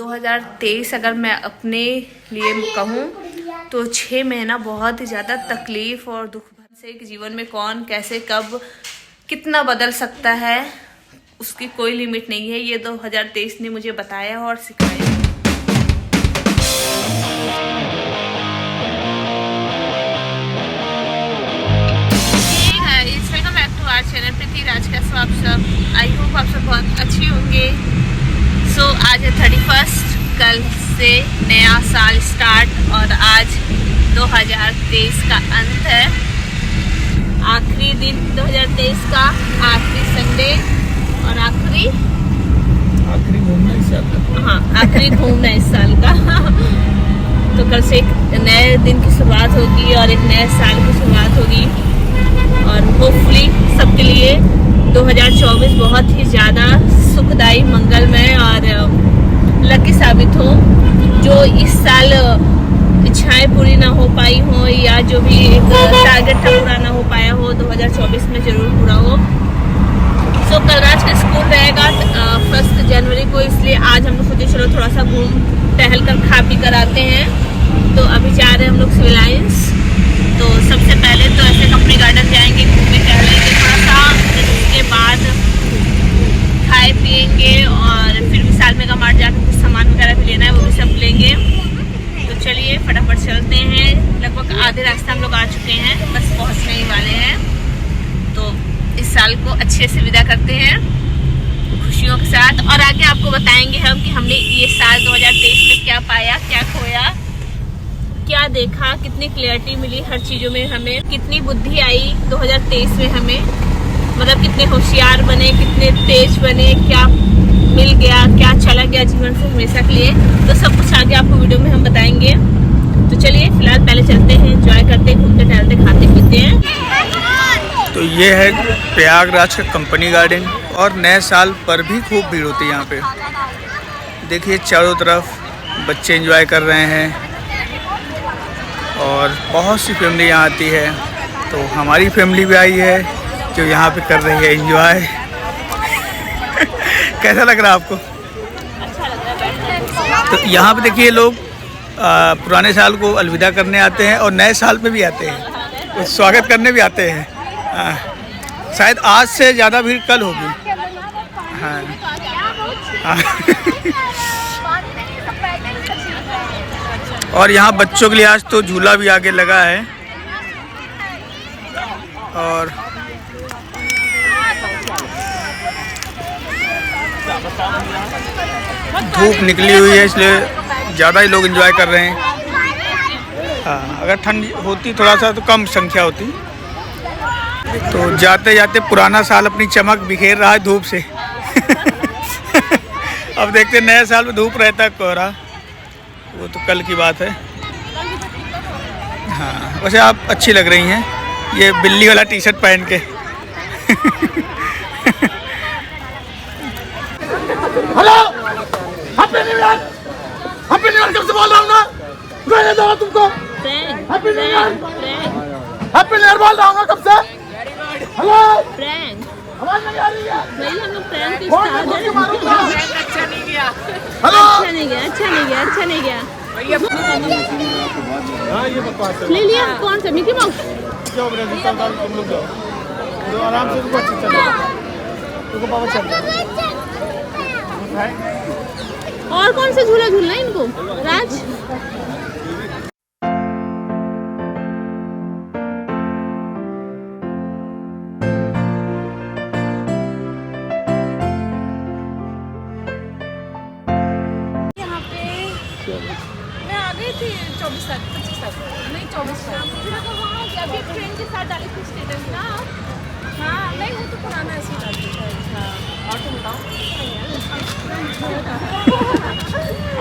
2023 अगर मैं अपने लिए कहूँ तो 6 महीना बहुत ही ज़्यादा तकलीफ़ और दुख से कि जीवन में कौन कैसे कब कितना बदल सकता है उसकी कोई लिमिट नहीं है। ये 2023 ने मुझे बताया और सिखाया। Welcome back to our channel Preeti Raj. कैसे आप सब? आई होप आप सब बहुत अच्छी होंगे। सो आज है 31, कल से नया साल स्टार्ट और आज 2023 का अंत है, आखिरी दिन 2023 का, आखिरी संडे और आखिरी घूमना इस साल का। हाँ, आखिरी घूमना इस साल का। तो कल से एक नए दिन की शुरुआत होगी और एक नए साल की शुरुआत होगी और होपफुली सबके लिए 2024 बहुत ही ज़्यादा सुखदायी, मंगलमय और लकी साबित हो। जो इस साल इच्छाएं पूरी ना हो पाई हो या जो भी एक टारगेट था पूरा ना हो पाया हो, 2024 में ज़रूर पूरा हो। सो कल रात का स्कूल रहेगा 1 जनवरी को, इसलिए आज हम लोग सोचे चलो थोड़ा सा घूम टहल कर खा पी कर आते हैं। तो अभी जा रहे हैं हम लोग सिविल लाइन्स। तो सबसे पहले तो ऐसे कंपनी गार्डन जाएंगे, घूमने टहलेंगे थोड़ा सा, उसके बाद खाए पिएंगे और फिर विशाल मेगा मार्ट जाकर कुछ सामान वगैरह भी लेना है, वो भी सब लेंगे। तो चलिए फटाफट चलते हैं। लगभग आधे रास्ते हम लोग आ चुके हैं, बस पहुंचने ही वाले हैं। तो इस साल को अच्छे से विदा करते हैं खुशियों के साथ और आगे आपको बताएंगे हम कि हमने ये साल 2023 में क्या पाया, क्या खोया, क्या देखा, कितनी क्लैरिटी मिली हर चीज़ों में, हमें कितनी बुद्धि आई 2023 में, हमें मतलब कितने होशियार बने, कितने तेज बने, क्या मिल गया, क्या चला गया जीवन से हमेशा के लिए। तो सब कुछ आगे आपको वीडियो में हम बताएंगे। तो चलिए फिलहाल पहले चलते हैं, एंजॉय करते हैं, घूमते टहलते खाते पीते हैं। तो ये है प्रयागराज का कंपनी गार्डन और नए साल पर भी खूब भीड़ होती है यहाँ पे। देखिए चारों तरफ बच्चे एंजॉय कर रहे हैं और बहुत सी फैमिली यहाँ आती है। तो हमारी फैमिली भी आई है जो यहाँ पे कर रही है एंजॉय। कैसा लग रहा है आपको? अच्छा लग रहा है। तो यहाँ पे देखिए लोग पुराने साल को अलविदा करने आते हैं और नए साल पे भी आते हैं, तो स्वागत करने भी आते हैं। शायद आज से ज़्यादा भीड़ कल होगी। हाँ, हाँ। और यहाँ बच्चों के लिए आज तो झूला भी आगे लगा है और धूप निकली हुई है इसलिए ज़्यादा ही लोग एंजॉय कर रहे हैं। हाँ, अगर ठंड होती थोड़ा सा तो कम संख्या होती। तो जाते जाते पुराना साल अपनी चमक बिखेर रहा है धूप से। अब देखते नए साल में धूप रहता है, कोहरा, वो तो कल की बात है। हाँ, वैसे आप अच्छी लग रही हैं ये बिल्ली वाला टी शर्ट पहन के। Hello, happy new year. Happy new year कब से बोल रहा हूँ ना, मैंने दो तुमको happy new year, happy new year बोल रहा हूँ कब से। हेलो, प्रैंक आवाज नहीं आ रही है भाई, हम लोग प्रैंक की फोन स्टार्ट करके मारूंगा। अच्छा नहीं गया, हेलो, अच्छा नहीं गया, अच्छा नहीं गया, अच्छा नहीं गया। ले लिया कौन सा मिकी माउस? क्यों मेरे जूता उतार तुम लोग जाओ, तो आराम से रुको, अच्छे चलो, रुको पापा चल। और कौन सा झूला झूलना है इनको राज? यहाँ पे मैं आ गई थी 24 तक, 25 तक नहीं 24 तक। मुझे लगा वहाँ कि अभी ट्रेन के साथ डाली थी स्टेटस ना। हाँ नहीं, वो तो पुराना ऐसे ही डालती है। अच्छा और तुम बताओ।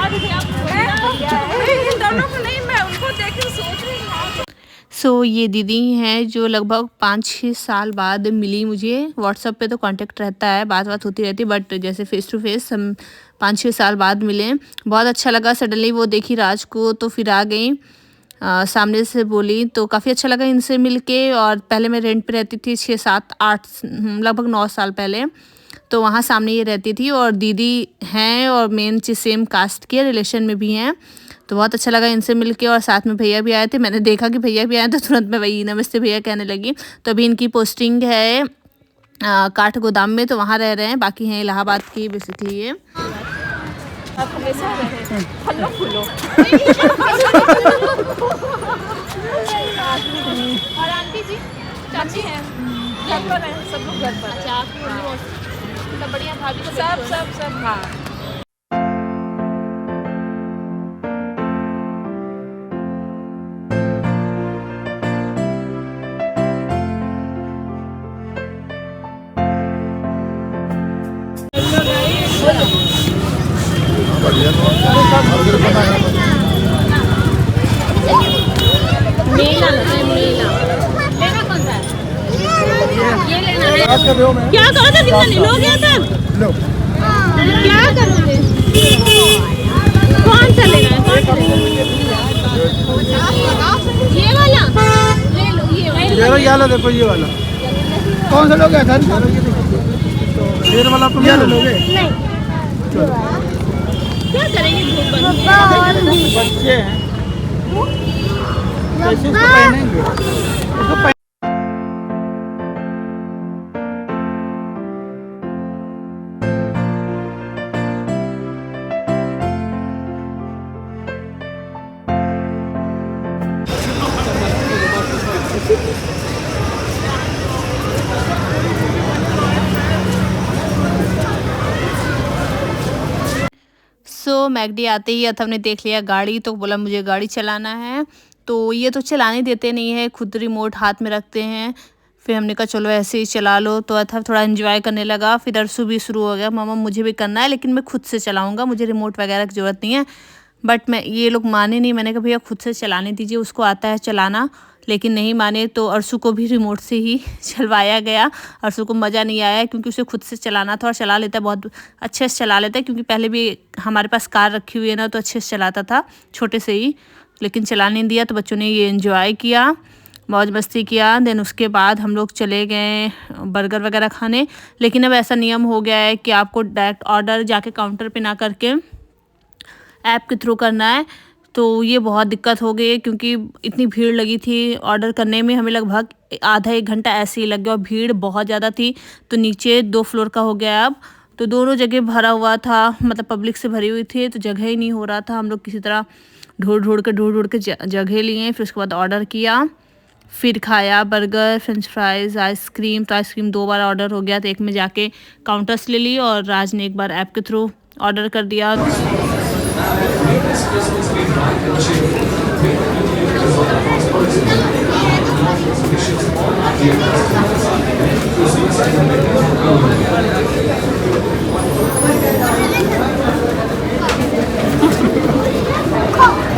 और इन दोनों को नहीं, मैं उनको देख के सोच रही हूँ। सो ये दीदी हैं जो लगभग 5-6 साल बाद मिली मुझे। व्हाट्सएप पे तो कांटेक्ट रहता है, बात होती रहती है, बट जैसे फेस टू फेस हम 5-6 साल बाद मिले। बहुत अच्छा लगा। सडनली वो देखी राज को तो फिर आ गई, सामने से बोली, तो काफ़ी अच्छा लगा इनसे मिलके। और पहले मैं रेंट पे रहती थी 6-7-8 लगभग 9 साल पहले। तो वहाँ सामने ये रहती थी और दीदी हैं और मेन चीज़ सेम कास्ट की रिलेशन में भी हैं। तो बहुत अच्छा लगा इनसे मिलके और साथ में भैया भी आए थे। मैंने देखा कि भैया भी आए तो तुरंत मैं वही नमस्ते भैया कहने लगी। तो अभी इनकी पोस्टिंग है काठगोदाम में, तो वहाँ रह रहे हैं, बाकी हैं इलाहाबाद की बेसिकली ये। आप हमेशा फलो फूलो और आंटी जी चाची हैं घर पर हैं, सब लोग घर पर। अच्छा आप सब बढ़िया भाभी को सब हाँ। लेना कौन सा है? ये लेना है। क्या करोगे? कितना ले लोगे तब? क्या करोगे? कौन सा लेना है? ये वाला ले लो। ये वाला देखो, ये वाला कौन सा लोगे सर? ये वाला तुम ये लोगे? नहीं। क्या करेंगे? बच्चे हैं कैसे इसको पहनेंगे? इसको मैकडी आते ही अथव ने देख लिया गाड़ी, तो बोला मुझे गाड़ी चलाना है। तो ये तो चलाने देते नहीं है, खुद रिमोट हाथ में रखते हैं। फिर हमने कहा चलो ऐसे ही चला लो, तो अथव थोड़ा एंजॉय करने लगा। फिर अरसू भी शुरू हो गया, मामा मुझे भी करना है लेकिन मैं खुद से चलाऊंगा, मुझे रिमोट वगैरह की ज़रूरत नहीं है। बट ये लोग माने नहीं। मैंने कहा भैया खुद से चलाने दीजिए, उसको आता है चलाना, लेकिन नहीं माने। तो अरसू को भी रिमोट से ही चलवाया गया। अरसू को मज़ा नहीं आया क्योंकि उसे खुद से चलाना था, और चला लेता है, बहुत अच्छे से चला लेता है, क्योंकि पहले भी हमारे पास कार रखी हुई है ना, तो अच्छे से चलाता था छोटे से ही, लेकिन चलाने नहीं दिया। तो बच्चों ने ये एंजॉय किया, मौज मस्ती किया। देन उसके बाद हम लोग चले गए बर्गर वगैरह खाने। लेकिन अब ऐसा नियम हो गया है कि आपको डायरेक्ट ऑर्डर जाके काउंटर पे ना करके ऐप के थ्रू करना है। तो ये बहुत दिक्कत हो गई है क्योंकि इतनी भीड़ लगी थी ऑर्डर करने में, हमें लगभग आधा एक घंटा ऐसे ही लग गया, और भीड़ बहुत ज़्यादा थी। तो नीचे 2 फ्लोर का हो गया अब, तो दोनों जगह भरा हुआ था, मतलब पब्लिक से भरी हुई थी, तो जगह ही नहीं हो रहा था। हम लोग किसी तरह ढूंढ के जगह लिए। फिर उसके बाद ऑर्डर किया, फिर खाया बर्गर, फ्रेंच फ्राइज़, आइसक्रीम। तो आइसक्रीम 2 बार ऑर्डर हो गया, तो एक में जाके काउंटर से ले ली और राज ने एक बार ऐप के थ्रू ऑर्डर कर दिया।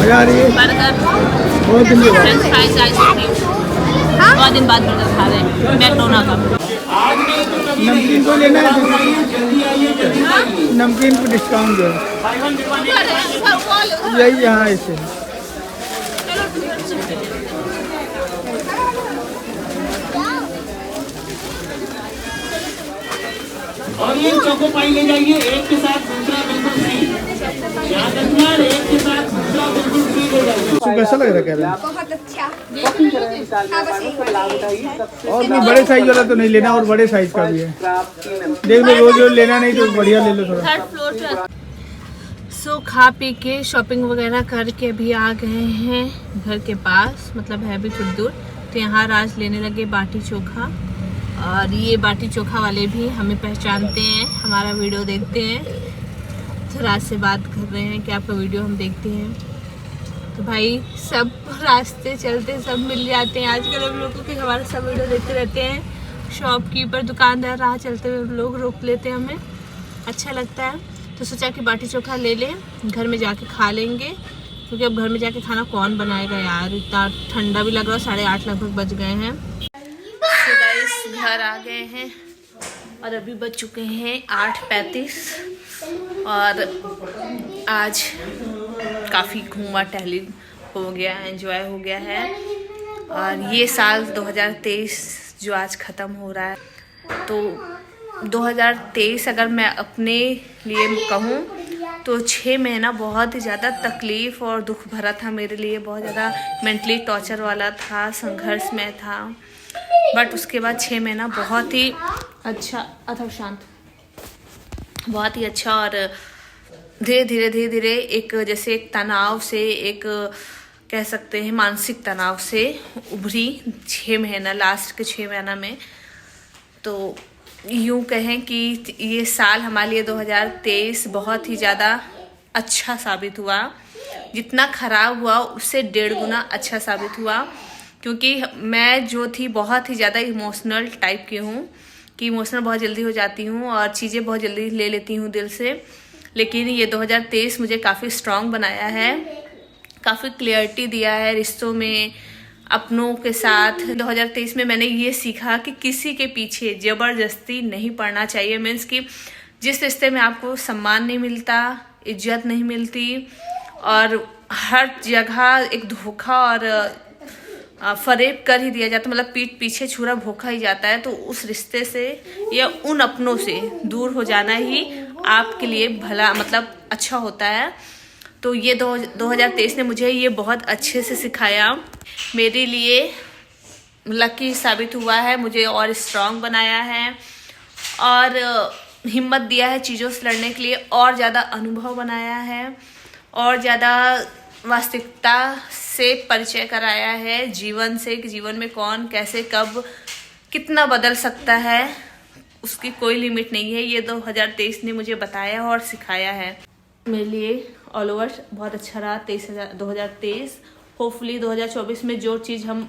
मजा आ रही है। बर्गर, बहुत दिन के बाद फ्रेंच फ्राइज, आइसक्रीम, बहुत दिन बाद बर्गर खा रहे हैं मैकडोनल्ड का। नमकीन को लेना है, नमकीन को डिस्काउंट दो, यही यहाँ ऐसे। और ये चोको पाई ले जाइए, एक के साथ दूसरा बिल्कुल फ्री। याद रखना, एक के साथ दूसरा बिल्कुल फ्री ले जाइए। कैसा लग रहा है? कह रहे हैं बहुत अच्छा। और भी बड़े साइज वाला तो नहीं लेना, और बड़े साइज का भी है, देख लो। रोज लेना नहीं तो बढ़िया ले लो थोड़ा। 3rd फ्लोर पे। सो खा पी के शॉपिंग वगैरह करके अभी आ गए हैं घर के पास, मतलब है भी थोड़ी दूर। तो यहाँ राज लेने लगे बाटी चोखा, और ये बाटी चोखा वाले भी हमें पहचानते हैं, हमारा वीडियो देखते हैं। तो राज से बात कर रहे हैं कि आपका वीडियो हम देखते हैं। तो भाई सब रास्ते चलते सब मिल जाते हैं आजकल हम लोगों के, हमारा सब वीडियो देखते रहते हैं। शॉपकीपर, दुकानदार, राह चलते हुए लोग रोक लेते हैं, हमें अच्छा लगता है। तो सोचा कि बाटी चोखा ले लें, घर में जाके खा लेंगे, क्योंकि अब घर में जाके खाना कौन बनाएगा यार, इतना ठंडा भी लग रहा है। 8:30 लगभग बज गए हैं। तो गाइस घर आ गए हैं और अभी बज चुके हैं 8:35, और आज काफ़ी घूमा टहली हो गया, एंजॉय हो गया है। और ये साल 2023 जो आज ख़त्म हो रहा है, तो 2023 अगर मैं अपने लिए कहूँ तो 6 महीना बहुत ही ज़्यादा तकलीफ़ और दुख भरा था मेरे लिए, बहुत ज़्यादा मेंटली टॉर्चर वाला था, संघर्ष में था। बट उसके बाद 6 महीना बहुत ही अच्छा, अथवा शांत, बहुत ही अच्छा, और धीरे धीरे एक जैसे एक तनाव से, एक कह सकते हैं मानसिक तनाव से उभरी 6 महीना, लास्ट के 6 महीना में। तो यूँ कहें कि ये साल हमारे लिए 2023 बहुत ही ज़्यादा अच्छा साबित हुआ। जितना ख़राब हुआ उससे 1.5 गुना अच्छा साबित हुआ, क्योंकि मैं जो थी बहुत ही ज़्यादा इमोशनल टाइप की हूँ, कि इमोशनल बहुत जल्दी हो जाती हूँ और चीज़ें बहुत जल्दी ले लेती हूँ दिल से। लेकिन ये 2023 मुझे काफ़ी स्ट्रॉन्ग बनाया है, काफ़ी क्लियरिटी दिया है रिश्तों में, अपनों के साथ। 2023 में मैंने ये सीखा कि किसी के पीछे ज़बरदस्ती नहीं पड़ना चाहिए। मीन्स कि जिस रिश्ते में आपको सम्मान नहीं मिलता, इज्जत नहीं मिलती और हर जगह एक धोखा और फरेब कर ही दिया जाता, मतलब पीठ पीछे छुरा भोंका ही जाता है, तो उस रिश्ते से या उन अपनों से दूर हो जाना ही आपके लिए भला, मतलब अच्छा होता है। तो ये 2023 ने मुझे ये बहुत अच्छे से सिखाया, मेरे लिए लकी साबित हुआ है, मुझे और स्ट्रांग बनाया है और हिम्मत दिया है चीज़ों से लड़ने के लिए, और ज़्यादा अनुभव बनाया है और ज़्यादा वास्तविकता से परिचय कराया है जीवन से, कि जीवन में कौन कैसे कब कितना बदल सकता है, उसकी कोई लिमिट नहीं है। ये 2023 ने मुझे बताया और सिखाया है। मेरे लिए ऑल ओवर बहुत अच्छा रहा 2023। होपफुली 2024 में जो चीज़ हम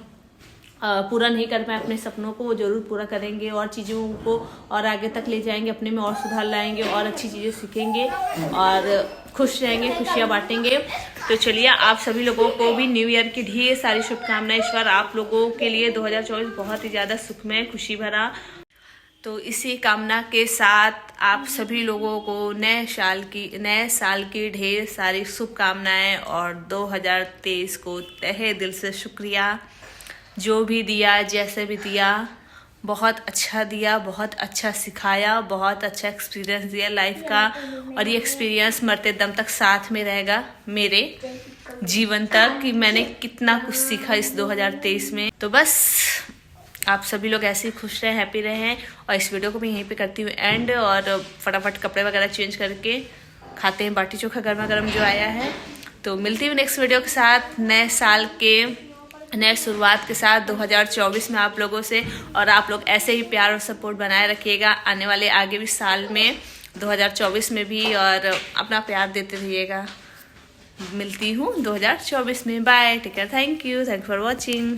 पूरा नहीं कर पाए अपने सपनों को, वो ज़रूर पूरा करेंगे और चीज़ों को और आगे तक ले जाएंगे, अपने में और सुधार लाएंगे और अच्छी चीज़ें सीखेंगे और खुश रहेंगे, खुशियाँ बांटेंगे। तो चलिए, आप सभी लोगों को भी न्यू ईयर की ढेर सारी शुभकामनाएं। ईश्वर आप लोगों के लिए 2024 बहुत ही ज़्यादा सुखमय, खुशी भरा। तो इसी कामना के साथ आप सभी लोगों को नए साल की ढेर सारी शुभकामनाएं और 2023 को तहे दिल से शुक्रिया। जो भी दिया, जैसे भी दिया, बहुत अच्छा दिया, बहुत अच्छा सिखाया, बहुत अच्छा एक्सपीरियंस दिया लाइफ का, और ये एक्सपीरियंस मरते दम तक साथ में रहेगा मेरे जीवन तक, कि मैंने कितना कुछ सीखा इस 2023 में। तो बस आप सभी लोग ऐसे ही खुश रहें, हैप्पी रहें। और इस वीडियो को मैं यहीं पे करती हूँ एंड, और फटाफट कपड़े वगैरह चेंज करके खाते हैं बाटी चोखा गर्मा गर्म जो आया है। तो मिलती हूँ नेक्स्ट वीडियो के साथ, नए साल के नए शुरुआत के साथ 2024 में आप लोगों से। और आप लोग ऐसे ही प्यार और सपोर्ट बनाए रखिएगा आने वाले आगे भी साल में, 2024 में भी, और अपना प्यार देते रहिएगा। मिलती हूँ 2024 में। Bye, take care, thank you for watching.